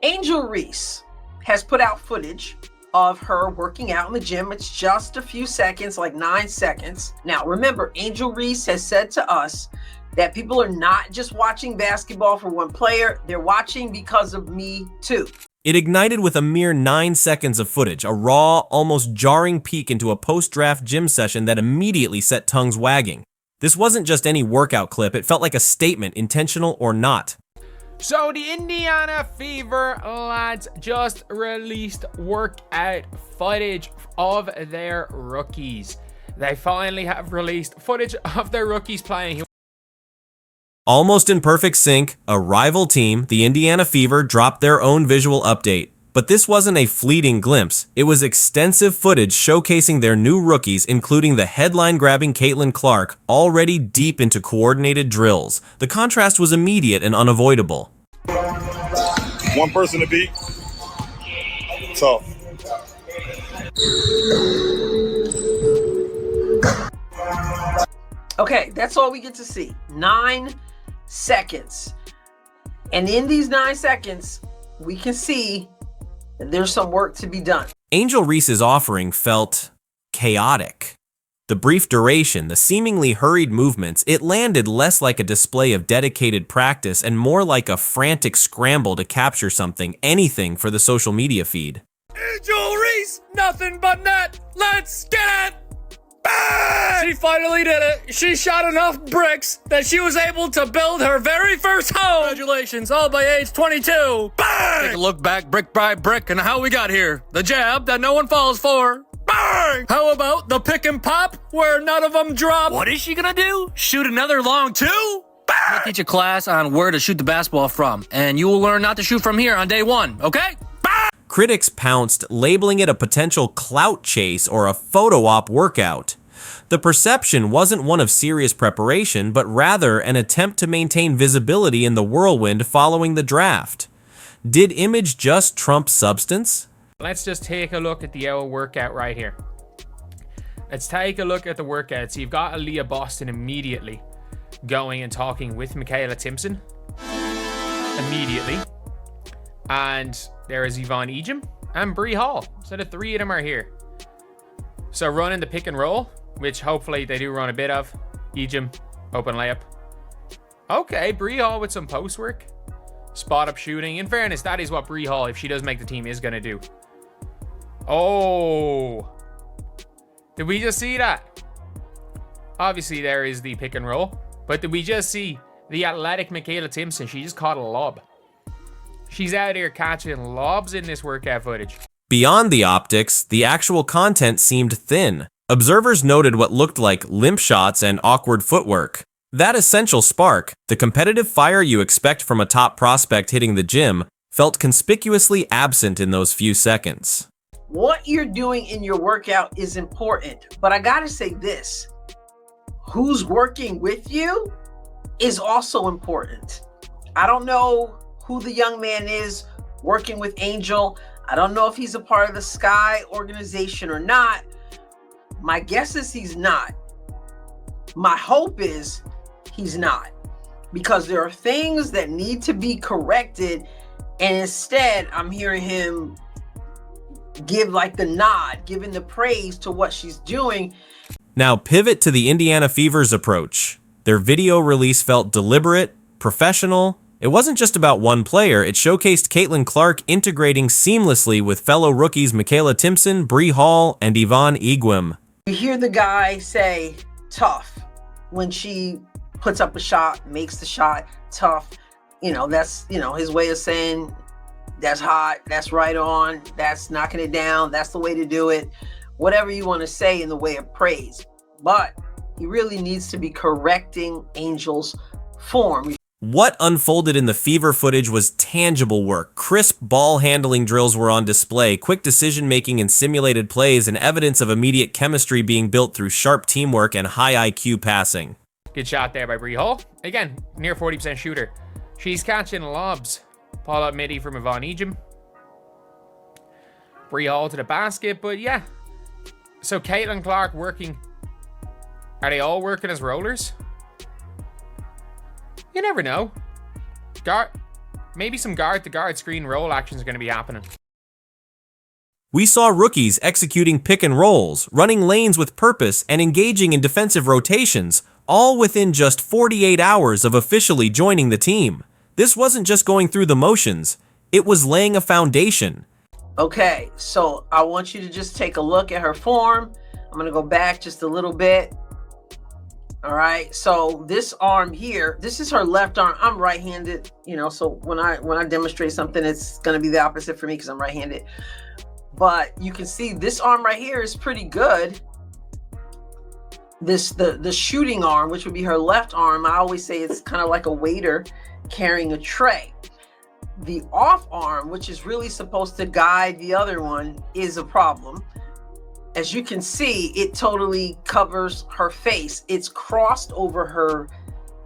Angel Reese has put out footage of her working out in the gym. It's just a few seconds, like 9 seconds. Now, remember, Angel Reese has said to us that people are not just watching basketball for one player. They're watching because of me too. It ignited with a mere 9 seconds of footage, a raw, almost jarring peek into a post-draft gym session that immediately set tongues wagging. This wasn't just any workout clip, it felt like a statement, intentional or not. So the Indiana Fever lads just released workout footage of their rookies. They finally have released footage of their rookies playing. Almost in perfect sync, a rival team, the Indiana Fever, dropped their own visual update. But this wasn't a fleeting glimpse. It was extensive footage showcasing their new rookies, including the headline-grabbing Caitlin Clark, already deep into coordinated drills. The contrast was immediate and unavoidable. One person to beat. Tough. Okay, that's all we get to see. 9 seconds. And in these 9 seconds, we can see that there's some work to be done. Angel Reese's offering felt chaotic. The brief duration, the seemingly hurried movements, it landed less like a display of dedicated practice and more like a frantic scramble to capture something, anything for the social media feed. Angel Reese, nothing but net. Let's get it. Bang! She finally did it. She shot enough bricks that she was able to build her very first home. Congratulations, all by age 22. Bang! Take a look back brick by brick and how we got here. The jab that no one falls for. Bang! How about the pick and pop where none of them drop? What is she gonna do? Shoot another long two? Bang! I'll teach a class on where to shoot the basketball from, and you will learn not to shoot from here on day 1, okay? Bang! Critics pounced, labeling it a potential clout chase or a photo op workout. The perception wasn't one of serious preparation, but rather an attempt to maintain visibility in the whirlwind following the draft. Did image just trump substance? Let's just take a look at the hour workout right here. Let's take a look at the workout. So you've got Aaliyah Boston immediately going and talking with Michaela Timpson. Immediately. And there is Yvonne Ejim and Bree Hall. So the 3 of them are here. So running the pick and roll, which hopefully they do run a bit of. Ejim, open layup. Okay, Bree Hall with some post work. Spot up shooting. In fairness, that is what Bree Hall, if she does make the team, is going to do. Oh. Did we just see that? Obviously, there is the pick and roll. But did we just see the athletic Michaela Timpson? She just caught a lob. She's out here catching lobs in this workout footage. Beyond the optics, the actual content seemed thin. Observers noted what looked like limp shots and awkward footwork. That essential spark, the competitive fire you expect from a top prospect hitting the gym, felt conspicuously absent in those few seconds. What you're doing in your workout is important, but I gotta say this, who's working with you is also important. I don't know who the young man is working with Angel. I don't know if he's a part of the Sky organization or not. My guess is he's not. My hope is he's not, because there are things that need to be corrected, and instead I'm hearing him give like the nod, giving the praise to what she's doing. Now pivot to the Indiana Fever's approach. Their video release felt deliberate, professional. It wasn't just about one player, it showcased Caitlin Clark integrating seamlessly with fellow rookies Michaela Timpson, Bree Hall, and Yvonne Ejim. You hear the guy say tough when she puts up a shot, makes the shot, tough. You know, that's, his way of saying that's hot, that's right on, that's knocking it down, that's the way to do it. Whatever you want to say in the way of praise. But he really needs to be correcting Angel's form. What unfolded in the Fever footage was tangible work. Crisp ball handling drills were on display, quick decision making in simulated plays, and evidence of immediate chemistry being built through sharp teamwork and high IQ passing. Good shot there by Bree Hall. Again, near 40% shooter. She's catching lobs. Pull up midi from Yvonne Ejim. Bree Hall to the basket, but yeah. So Caitlin Clark working. Are they all working as rollers? You never know. maybe some guard-to-guard screen roll actions are going to be happening. We saw rookies executing pick and rolls, running lanes with purpose, and engaging in defensive rotations, all within just 48 hours of officially joining the team. This wasn't just going through the motions, it was laying a foundation. Okay, so I want you to just take a look at her form. I'm gonna go back just a little bit. All right, so this arm here, this is her left arm. I'm right-handed, you know, so when I demonstrate something, it's gonna be the opposite for me because I'm right-handed. But you can see this arm right here is pretty good. The shooting arm, which would be her left arm, I always say it's kind of like a waiter carrying a tray. The off arm, which is really supposed to guide the other one, is a problem. As you can see, it totally covers her face. It's crossed over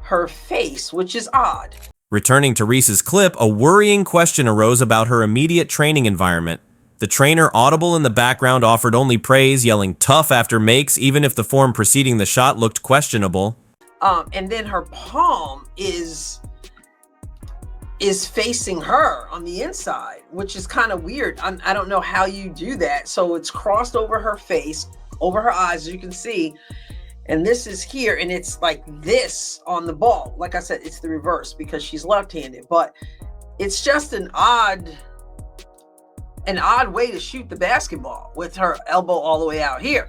her face, which is odd. Returning to Reese's clip, a worrying question arose about her immediate training environment. The trainer, audible in the background, offered only praise, yelling tough after makes, even if the form preceding the shot looked questionable. And then her palm is facing her on the inside, which is kind of weird. I don't know how you do that. So it's crossed over her face, over her eyes, as you can see. And this is here, and it's like this on the ball. Like I said, it's the reverse because she's left-handed, but it's just an odd way to shoot the basketball with her elbow all the way out here.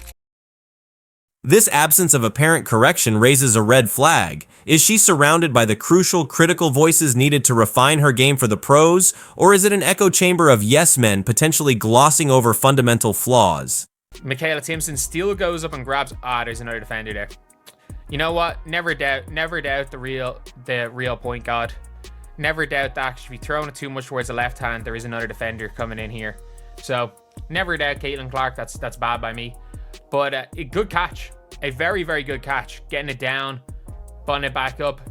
This absence of apparent correction raises a red flag. Is she surrounded by the crucial, critical voices needed to refine her game for the pros, or is it an echo chamber of yes men potentially glossing over fundamental flaws? Mikayla Timpson still goes up and grabs. There's another defender there. You know what? Never doubt the real point guard. Never doubt that. If you're throwing it too much towards the left hand, there is another defender coming in here. So never doubt Caitlin Clark. That's bad by me. But a good catch. A very, very good catch. Getting it down, bunting it back up.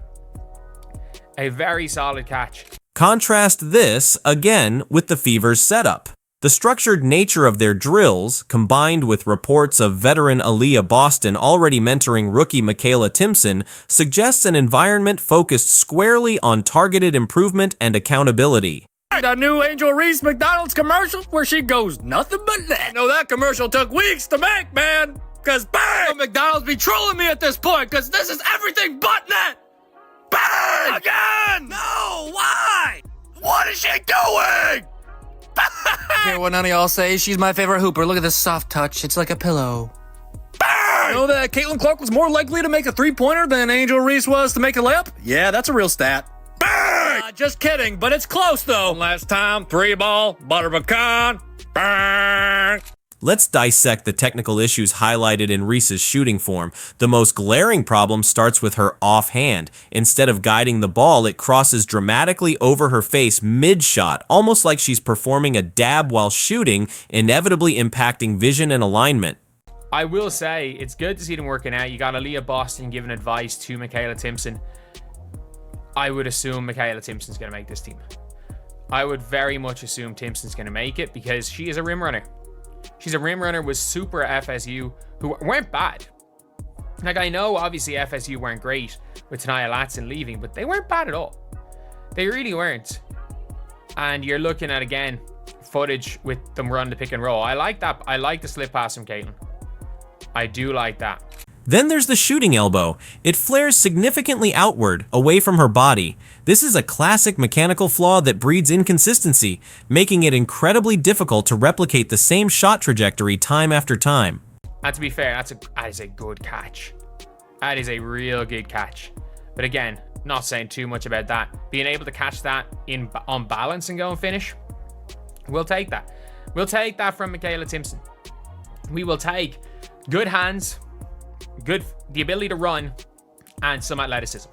A very solid catch. Contrast this, again, with the Fever's setup. The structured nature of their drills, combined with reports of veteran Aaliyah Boston already mentoring rookie Mikayla Timpson, suggests an environment focused squarely on targeted improvement and accountability. That new Angel Reese McDonald's commercial where she goes nothing but that. No, that commercial took weeks to make, man. Cause bang! McDonald's be trolling me at this point, cause this is everything but net. Bang! Again! No, why? What is she doing? Hear what none of y'all say? She's my favorite hooper. Look at this soft touch. It's like a pillow. Bang! You know that Caitlin Clark was more likely to make a three-pointer than Angel Reese was to make a layup? Yeah, that's a real stat. Bang! Just kidding, but it's close though. Last time, 3-ball, butter pecan. Bang! Let's dissect the technical issues highlighted in Reese's shooting form. The most glaring problem starts with her offhand. Instead of guiding the ball, it crosses dramatically over her face mid-shot, almost like she's performing a dab while shooting, inevitably impacting vision and alignment. I will say, it's good to see them working out. You got Aaliyah Boston giving advice to Mikayla Timpson. I would assume Mikayla Timpson's going to make this team. I would very much assume Timpson's going to make it because she is a rim runner. She's a rim runner with super FSU, who weren't bad. Like, I know, obviously, FSU weren't great with Tania Latson leaving, but they weren't bad at all. They really weren't. And you're looking at, again, footage with them run the pick and roll. I like that. I like the slip pass from Caitlin. I do like that. Then there's the shooting elbow. It flares significantly outward, away from her body. This is a classic mechanical flaw that breeds inconsistency, making it incredibly difficult to replicate the same shot trajectory time after time. And to be fair, that is a good catch. That is a real good catch. But again, not saying too much about that. Being able to catch that on balance and go and finish, we'll take that. We'll take that from Mikayla Timpson. We will take good hands, the ability to run, and some athleticism.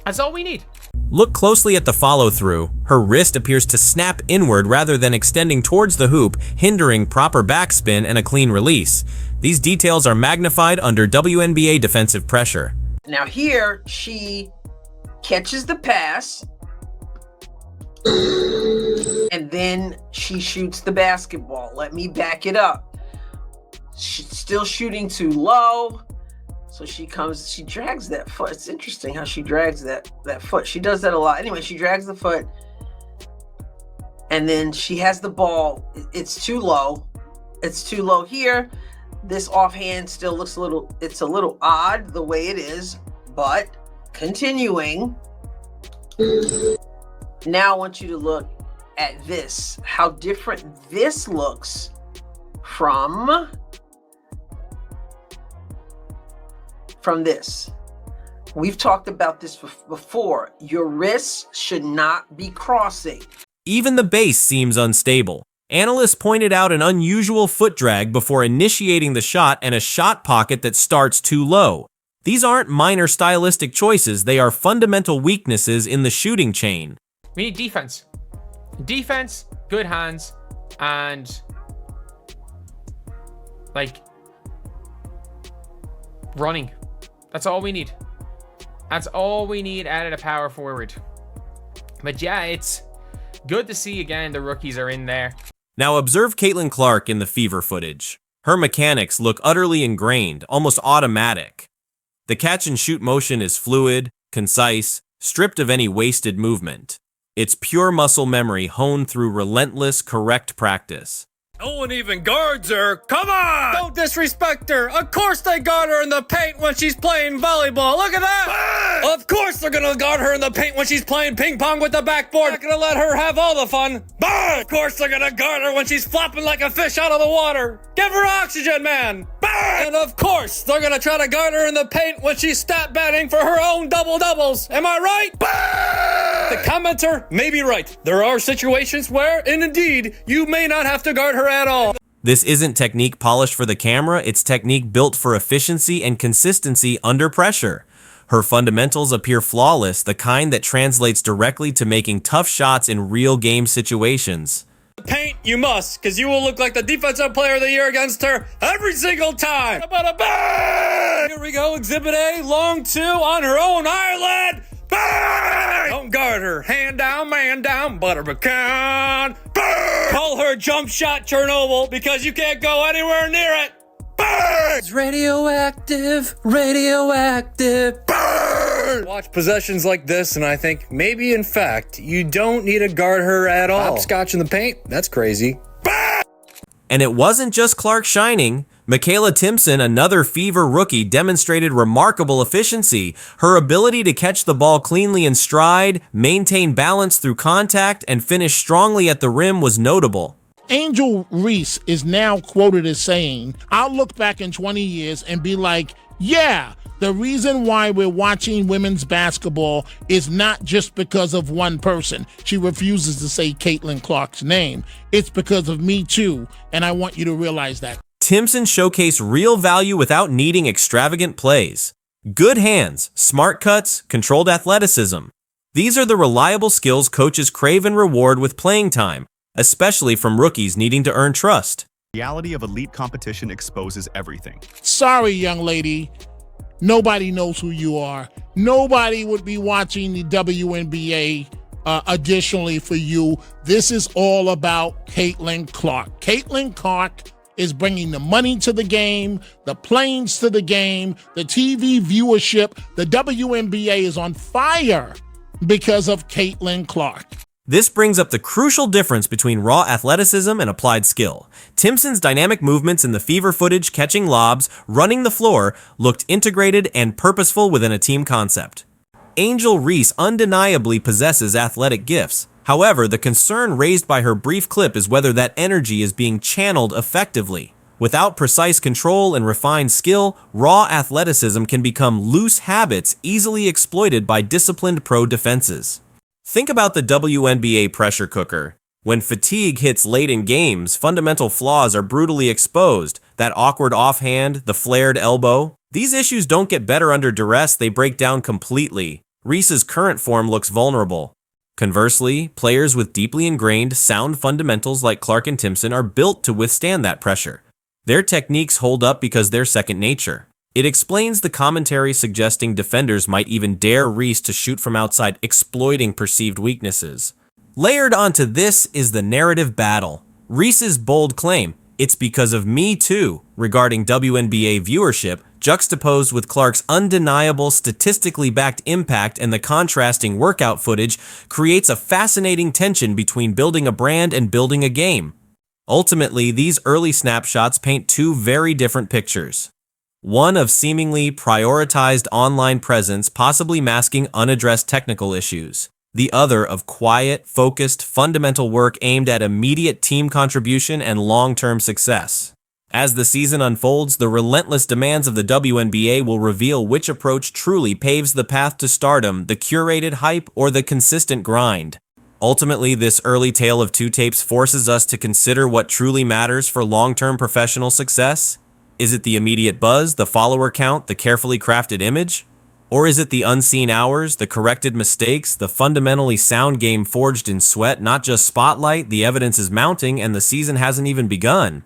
That's all we need. Look closely at the follow-through. Her wrist appears to snap inward rather than extending towards the hoop, hindering proper backspin and a clean release. These details are magnified under WNBA defensive pressure. Now here, she catches the pass, and then she shoots the basketball. Let me back it up. She's still shooting too low. So she drags that foot. It's interesting how she drags that foot. She does that a lot. Anyway, she drags the foot. And then she has the ball. It's too low. It's too low here. This offhand still looks it's a little odd the way it is, but continuing. Now I want you to look at this, how different this looks from this. We've talked about this before. Your wrists should not be crossing. Even the base seems unstable. Analysts pointed out an unusual foot drag before initiating the shot and a shot pocket that starts too low. These aren't minor stylistic choices, they are fundamental weaknesses in the shooting chain. We need defense. Defense, good hands, and like running. That's all we need. That's all we need out of the power forward. But yeah, it's good to see again the rookies are in there. Now observe Caitlin Clark in the Fever footage. Her mechanics look utterly ingrained, almost automatic. The catch and shoot motion is fluid, concise, stripped of any wasted movement. It's pure muscle memory honed through relentless, correct practice. No one even guards her. Come on! Don't disrespect her. Of course they guard her in the paint when she's playing volleyball. Look at that! Bang! Of course they're gonna guard her in the paint when she's playing ping pong with the backboard. Not gonna let her have all the fun. Bang! Of course they're gonna guard her when she's flopping like a fish out of the water. Give her oxygen, man! Bang! And of course they're gonna try to guard her in the paint when she's stat batting for her own double-doubles. Am I right? Bang! The commenter may be right. There are situations where, indeed, you may not have to guard her at all. This isn't technique polished for the camera, it's technique built for efficiency and consistency under pressure. Her fundamentals appear flawless, the kind that translates directly to making tough shots in real game situations. Paint, you must, because you will look like the defensive player of the year against her every single time. Bang! Here we go, Exhibit A, long two on her own island. Bang! Don't guard her. Hand down, man down, butter pecan. Bang! Call her jump shot Chernobyl because you can't go anywhere near it. Bang! It's radioactive, radioactive. Bang! Watch possessions like this and I think maybe in fact you don't need to guard her at all. Hopscotch in the paint? That's crazy. Bang! And it wasn't just Clark shining. Mikayla Timpson, another Fever rookie, demonstrated remarkable efficiency. Her ability to catch the ball cleanly in stride, maintain balance through contact, and finish strongly at the rim was notable. Angel Reese is now quoted as saying, "I'll look back in 20 years and be like, yeah, the reason why we're watching women's basketball is not just because of one person." She refuses to say Caitlin Clark's name. It's because of me too, and I want you to realize that. Timpson showcased real value without needing extravagant plays. Good hands, smart cuts, controlled athleticism. These are the reliable skills coaches crave and reward with playing time, especially from rookies needing to earn trust. The reality of elite competition exposes everything. Sorry, young lady. Nobody knows who you are. Nobody would be watching the WNBA additionally for you. This is all about Caitlin Clark. Caitlin Clark is bringing the money to the game, the planes to the game, the TV viewership. The WNBA is on fire because of Caitlin Clark. This brings up the crucial difference between raw athleticism and applied skill. Timpson's dynamic movements in the Fever footage, catching lobs, running the floor, looked integrated and purposeful within a team concept. Angel Reese undeniably possesses athletic gifts. However, the concern raised by her brief clip is whether that energy is being channeled effectively. Without precise control and refined skill, raw athleticism can become loose habits easily exploited by disciplined pro defenses. Think about the WNBA pressure cooker. When fatigue hits late in games, fundamental flaws are brutally exposed. That awkward offhand, the flared elbow. These issues don't get better under duress, they break down completely. Reese's current form looks vulnerable. Conversely, players with deeply ingrained, sound fundamentals like Clark and Timpson are built to withstand that pressure. Their techniques hold up because they're second nature. It explains the commentary suggesting defenders might even dare Reese to shoot from outside, exploiting perceived weaknesses. Layered onto this is the narrative battle. Reese's bold claim, "It's because of me too," regarding WNBA viewership, juxtaposed with Clark's undeniable statistically backed impact and the contrasting workout footage, creates a fascinating tension between building a brand and building a game. Ultimately, these early snapshots paint two very different pictures. One of seemingly prioritized online presence, possibly masking unaddressed technical issues. The other of quiet, focused, fundamental work aimed at immediate team contribution and long-term success. As the season unfolds, the relentless demands of the WNBA will reveal which approach truly paves the path to stardom, the curated hype or the consistent grind. Ultimately, this early tale of two tapes forces us to consider what truly matters for long-term professional success. Is it the immediate buzz, the follower count, the carefully crafted image? Or is it the unseen hours, the corrected mistakes, the fundamentally sound game forged in sweat, not just spotlight? The evidence is mounting and the season hasn't even begun.